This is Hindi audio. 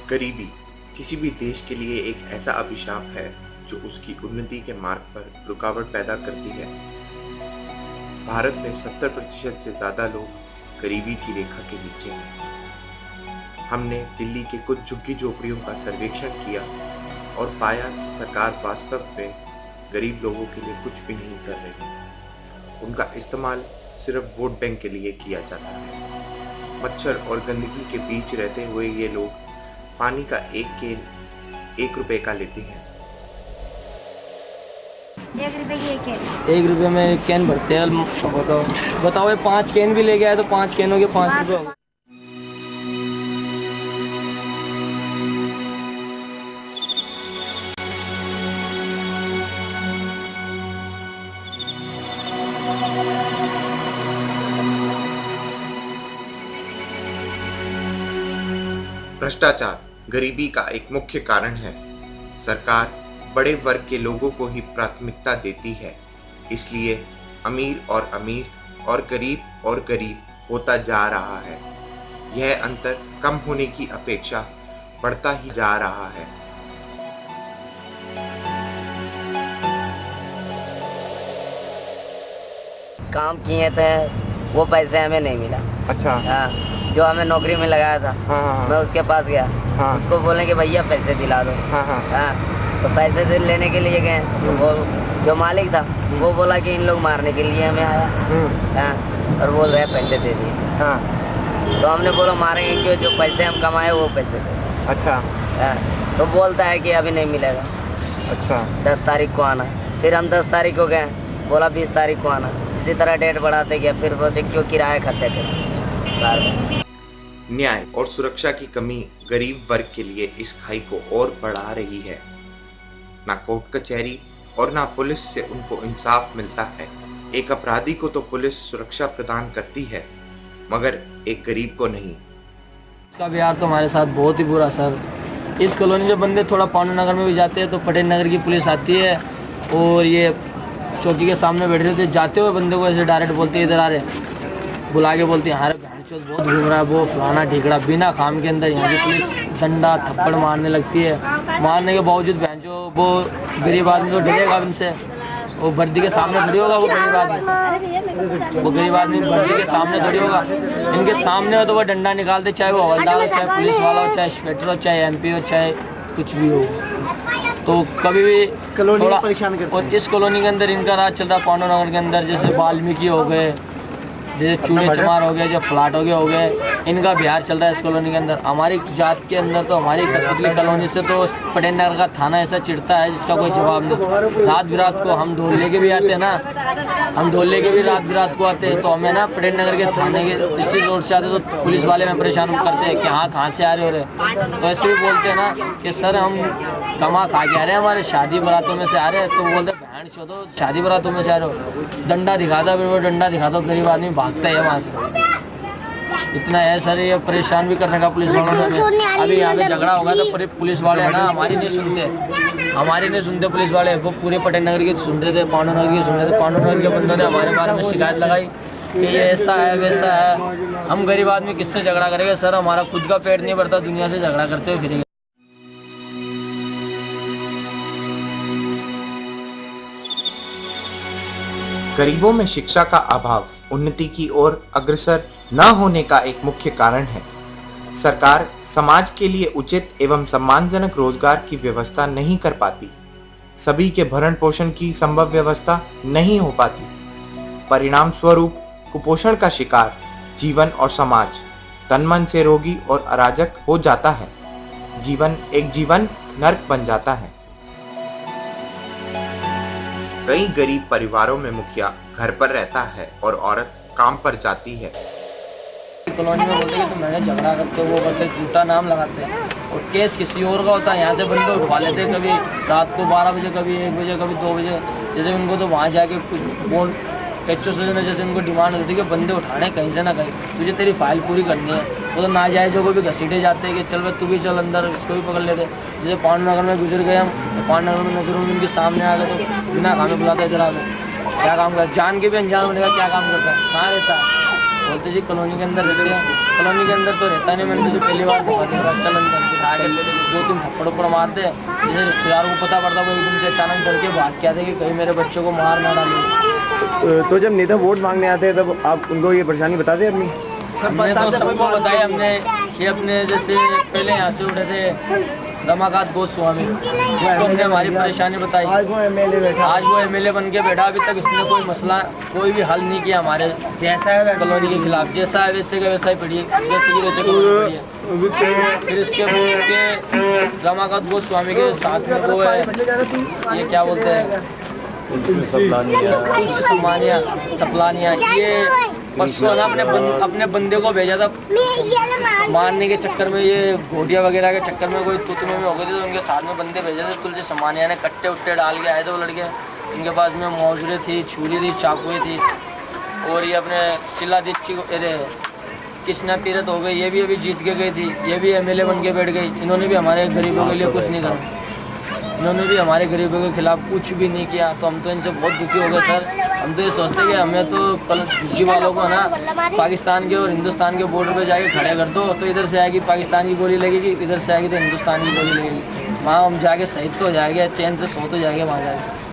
गरीबी किसी भी देश के लिए एक ऐसा अभिशाप है जो उसकी उन्नति के मार्ग पर रुकावट पैदा करती है। भारत में 70% से ज्यादा लोग गरीबी की रेखा के नीचे हैं। हमने दिल्ली के कुछ झुग्गी झोपड़ियों का सर्वेक्षण किया और पाया कि सरकार वास्तव में गरीब लोगों के लिए कुछ भी नहीं कर रही। उनका इस्तेमाल सिर्फ वोट बैंक के लिए किया जाता है। मच्छर और गंदगी के बीच रहते हुए ये लोग पानी का एक केन 1 रुपए का लेते हैं। 1 रुपए की एक कैन। 1 रुपए में एक कैन भरते हैं। बताओ ये 5 कैन भी ले गया है तो 5 कैनों के 5 रुपए हो गए। भ्रष्टाचार गरीबी का एक मुख्य कारण है। सरकार बड़े वर्ग के लोगों को ही प्राथमिकता देती है, इसलिए अमीर और गरीब होता जा रहा है। यह अंतर कम होने की अपेक्षा बढ़ता ही जा रहा है। काम किए थे वो पैसे हमें नहीं मिला। अच्छा। हाँ, जो हमें नौकरी में लगाया था। हाँ। मैं उसके पास गया। हाँ। उसको बोले कि भैया पैसे दिला दो। हाँ, तो पैसे लेने के लिए गए तो वो जो मालिक था वो बोला कि इन लोग मारने के लिए हमें आया। हाँ, और बोल रहे पैसे दे दिए। हाँ। तो हमने बोला मारेंगे क्यों, जो पैसे हम कमाए वो पैसे दे। अच्छा। हाँ, तो बोलता है कि अभी नहीं मिलेगा। अच्छा। 10 तारीख को आना। फिर हम 10 तारीख को गए, बोला 20 तारीख को आना। इसी तरह डेट बढ़ाते गया। फिर सोचे क्यों किराया खर्चा करें। न्याय और सुरक्षा की कमी गरीब वर्ग के लिए इस खाई को और बढ़ा रही है। ना कोर्ट कचहरी और ना पुलिस से उनको इंसाफ मिलता है। एक अपराधी को तो पुलिस सुरक्षा प्रदान करती है, मगर एक गरीब को नहीं। इसका बिहार तो हमारे साथ बहुत ही बुरा सर। इस कॉलोनी से बंदे थोड़ा पांडु नगर में भी जाते हैं तो पटेल नगर की पुलिस आती है और ये चौकी के सामने बैठे रहते, जाते हुए बंदे को ऐसे डायरेक्ट बोलते हैं इधर आ रहे, बुला के बोलते हैं हमारे बहुत घूम रहा है वो फलाना ढीकड़ा। बिना काम के अंदर यहाँ की पुलिस डंडा थप्पड़ मारने लगती है। मारने के बावजूद जो वो गरीब आदमी तो डरेगा इनसे। वो वर्दी के सामने खड़ी होगा, वो गरीब आदमी वर्दी के सामने खड़ी होगा। इनके सामने हो तो वो डंडा निकालते, चाहे वो हवलदार हो, चाहे पुलिस वाला हो, चाहे इंस्पेक्टर हो, चाहे MP हो, चाहे कुछ भी हो। तो कभी भी थोड़ा परेशान करते। और इस कॉलोनी के अंदर इनका राज चल रहा है। पांडु नगर के अंदर जैसे वाल्मीकि हो गए, जैसे चूने चमार हो गए, जो फ्लैट हो गए, इनका बिहार चल रहा है इस कॉलोनी के अंदर। हमारी जात के अंदर तो हमारी कतली कॉलोनी से तो पटेल नगर का थाना ऐसा चिढ़ता है जिसका कोई जवाब नहीं। रात बिरात को हम ढोल लेके भी आते हैं ना, हम ढोल लेके भी रात बिरात को आते हैं तो हमें ना पटेल नगर के थाने के इसी रोड से आते तो पुलिस वाले में परेशान करते हैं कि हाँ कहाँ से आ रहे हो रहे। तो ऐसे भी बोलते हैं ना कि सर हम कमा खा के आ रहे हैं, हमारे शादी बारातों में से आ रहे हैं। तो बोलते बहन चोदो शादी बारातों में से आ रहे हो, डंडा दिखाता, फिर वो डंडा दिखाता, गरीब आदमी भागता है वहाँ से। इतना है सर, ये परेशान भी करने का पुलिस वालों ने। अभी यहाँ पे झगड़ा होगा तो पूरे पुलिस वाले है ना हमारी नहीं सुनते पुलिस वाले। वो पूरे पटेल नगर की सुन रहे थे, पांडु नगर की सुन रहे थे। पांडु नगर के बंदों ने हमारे बारे में शिकायत लगाई कि ये ऐसा है वैसा है। हम गरीब आदमी किससे झगड़ा करेंगे सर, हमारा खुद का पेट नहीं भरता, दुनिया से झगड़ा करते हुए फिरेंगे। गरीबों में शिक्षा का अभाव उन्नति की ओर अग्रसर न होने का एक मुख्य कारण है। सरकार समाज के लिए उचित एवं सम्मानजनक रोजगार की व्यवस्था नहीं कर पाती। सभी के भरण पोषण की संभव व्यवस्था नहीं हो पाती। परिणाम स्वरूप कुपोषण का शिकार जीवन और समाज तन मन से रोगी और अराजक हो जाता है। जीवन नर्क बन जाता है। कई गरीब परिवारों में मुखिया घर पर रहता है और औरत काम पर जाती है। कॉलोनी में बोलते हैं तो मैंने झगड़ा करते, वो करते, झूठा नाम लगाते हैं और केस किसी और का होता है। यहाँ से बंदे उठवा लेते हैं, कभी रात को 12 बजे, कभी 1 बजे, कभी 2 बजे। जैसे उनको तो वहाँ जाके कुछ बोल HO से जैसे उनको डिमांड होती है कि बंदे उठाने कहीं से ना कहीं, तुझे तेरी फाइल पूरी करनी है। वो तो नाजायज़ों को भी घसीटे जाते हैं कि चल भाई तू भी चल अंदर, इसको भी पकड़ लेते। जैसे पांडु नगर में गुजर गए हम, तो पांडु नगर में नजर उनके सामने आ गए तो बिना खाने बुलाते इधर आ गए। क्या काम कर, जान के भी अनजान होने का क्या काम करता है, कहाँ रहता है, बोलते जी कॉलोनी के अंदर रहते हैं। कॉलोनी के अंदर तो रहता नहीं, मैंने जो पहली बार देखा चलन आगे 2-3 थप्पड़ ऊपर मारते, जैसे रिश्तेदारों को पता पड़ता वो एकदम से अचानक डर के भाग के आते कि कहीं मेरे बच्चों को मार ना डाले। तो जब नेता वोट मांगने आते हैं तब आप उनको ये परेशानी बताते हैं अपनी? हमने तो सबको बताया, हमने ये अपने जैसे पहले यहाँ से उठे थे रमाकांत गोस्वामी, उसको हमने हमारी परेशानी बताई। आज वो एमएलए बैठा, आज वो एमएलए बन के बैठा, अभी तक इसने कोई मसला कोई भी हल नहीं किया हमारे जैसा है कॉलोनी के खिलाफ। जैसा है वैसे का वैसा ही पड़ी है, जैसे की वैसे कॉलोनी पड़ी है। फिर इसके रमाकांत गोस्वामी के साथ में वो है, ये क्या बोलते हैं, तुलसी सपलानिया, ये परसों ना अपने बंदे को भेजा था मारने के चक्कर में, ये घोटिया वगैरह के चक्कर में कोई तुतमे में हो गए थे, तो उनके साथ में बंदे भेजे थे। तुलसी समानिया ने कट्टे उट्टे डाल के आए थे वो लड़के, उनके पास में मौजरे थी, छुरी थी, चाकुएँ थी। और ये अपने शिला दीक्षित को कृष्णा तीरथ हो गई, ये भी अभी जीत के गई थी, ये भी एमएलए बन के बैठ गई। इन्होंने भी हमारे गरीबों के लिए कुछ नहीं करा, इन्होंने भी हमारे गरीबों के खिलाफ कुछ भी नहीं किया। तो हम तो इनसे बहुत दुखी हो गए सर। हम तो ये सोचते कि हमें तो कल झुग्गी वालों को ना पाकिस्तान के और हिंदुस्तान के बॉर्डर पे जाके खड़े कर दो, तो इधर से आएगी पाकिस्तान की गोली लगेगी, इधर से आएगी तो हिंदुस्तान की गोली लगेगी। वहाँ हम जाके शहीद तो हो जाएंगे, चैन से सो तो जाएंगे वहाँ जाके।